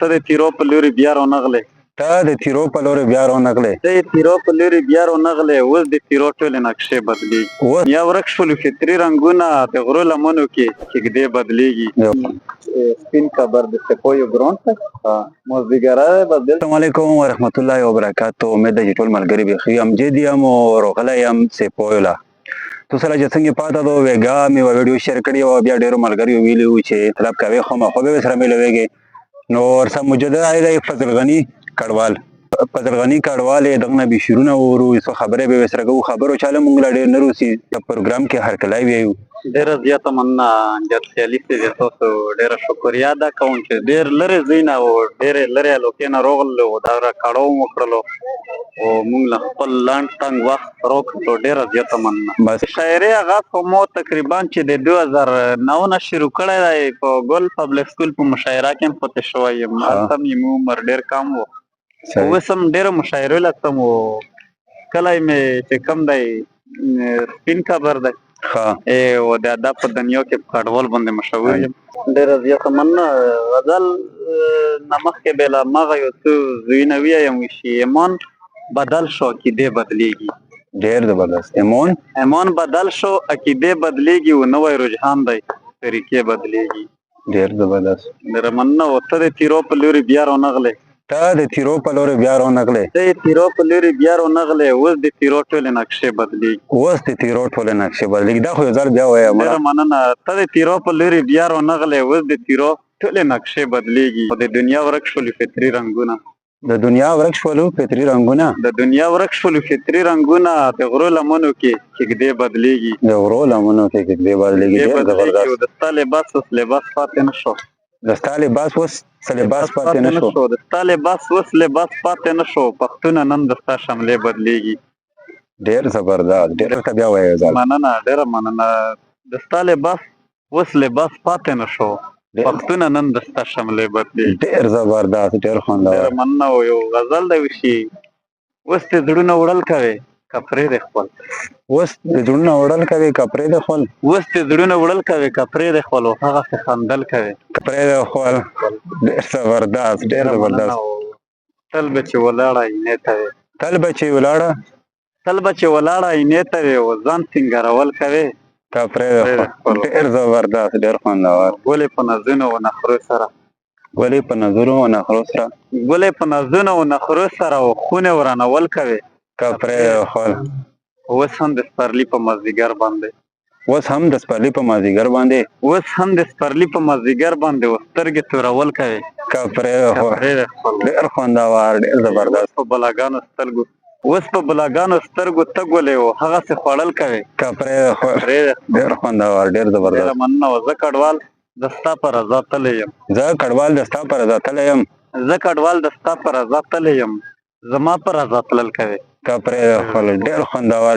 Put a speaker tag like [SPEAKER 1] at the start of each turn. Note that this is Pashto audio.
[SPEAKER 1] ته د تیرو په لوري بیا رانغلې
[SPEAKER 2] ته د تیرو په لوري بیا رانغلې
[SPEAKER 1] ته د تیرو په لوري بیا رانغلې اوس د تیرو ټولې نقشې بدلېږي یا ورک شول فطري رنګونه د غرو لمنو کې کېږدې بدلېږي سپین کبر د سپویو ګرون ته مازدیګره بدل.
[SPEAKER 2] السلام علیکم ورحمت الله وبرکاتو. امید ده چې ټول ملګري بخیر یم. جدي یم او روغلی یم سپویو لا تو سره چې څنګه پاته دو ویګا مې ویډیو شیر کړی او بیا ډیرو ملګریو ویلي وو چې طلب کوي خو ما خو به سره ملويږي نو ورسره مجدد دی فضل غنی کډوال دغه به شروع ورو څه خبره به سره کو خبرو چاله مونږ لا ډیر نروسی په پروګرام کې هر کله ویو
[SPEAKER 1] ډیر زیاته مننه جات خیالي سي تاسو ډیر شکریا ده کوم چې ډیر لری زینا او ډیر لری لوکینه روغل او دا را کاړو وکړلو او مونږ له خپل لاند څنګه وخت روکو ډیر زیاته مننه. بس شاعري هغه مو تقریبا چې د 2009 نه شروع کړی دی په ګل پبلک سکول په مشاعره کې پته شوی یم. تاسو مې عمر ډیر کم وو وسم ډیر مشاعره لته مو کله مې چې کم دی سپین خبر دی او د په دنیا کې کډوال باندې مشهور یم. ډیر زیاته مننه. غزل نمخ کې بلا مغه یو څه زوینوي یم شي ایمان بدل شو عقیده بدلیږي.
[SPEAKER 2] ډیر زبردست. ایمان
[SPEAKER 1] بدل شو عقیده بدلیږي او نوې رجحان دی طریقې بدلیږي.
[SPEAKER 2] ډیر زبردست.
[SPEAKER 1] ډیر مننه. او ته د تیرو په لوري بیا رانغلې
[SPEAKER 2] ته د تیرو په لوري بیا رانغلې
[SPEAKER 1] اوس د تیرو ټولې نقشې
[SPEAKER 2] بدلیږي. دا خو یو ځل بیا وایم.
[SPEAKER 1] ډیر مننه. ته د تیرو په لوري بیا رانغلې اوس د تیرو ټولې نقشې بدلیږي. د دنیا ورک شول فطري رنګونه د دنیا ورک شول فطري رنګونه د غرو لمنو کې کېږدې بدلیږي.
[SPEAKER 2] ډیر زبردست.
[SPEAKER 1] د ستا لباس پاتې نشو
[SPEAKER 2] د ستا لباس پاتې
[SPEAKER 1] نشو پښتون نن د ستا شملې بدلیږي.
[SPEAKER 2] ډیر زبردست. ډیر ته بیا وایي.
[SPEAKER 1] مننه. ډیر مننه. د ستا لباس پاتې نشو پښتون نن د ستا شملې بدلیږي.
[SPEAKER 2] ډیر زبردست. ډیر خوندور.
[SPEAKER 1] ډیر مننه. او یو غزل دی وشي اوس ته زړونه وړل کوي کپرې د خپل او هغه څه خندل کوي
[SPEAKER 2] کپرې د خپل. ډیر زبردست. ډیر زبردست.
[SPEAKER 1] تل به چې ولاړه اینې ته وي او ځان سینګارول کوي
[SPEAKER 2] کپرې د خپل. ډیر زبردست. ډیر خوندور.
[SPEAKER 1] ګلې په نازونو او نخرو سره او خونه ورانول کوي
[SPEAKER 2] کپرې د خپل.
[SPEAKER 1] اوس هم د سپرلي په مازدیګر باندې سترګې تورول کوي
[SPEAKER 2] کپرې د خپل. ډیر خوندور. ډیر زبردست.
[SPEAKER 1] په بلاګانو سترګو تګولې او هغه څه خوړل کوي
[SPEAKER 2] کپرې د خپل. ډیر خوندور. ډیر زبردست.
[SPEAKER 1] مننه. زه کډوال د ستا پر رضا تللی یم زما پر رضا تلل کوي
[SPEAKER 2] کپرې د خپل. ډیر خوندور.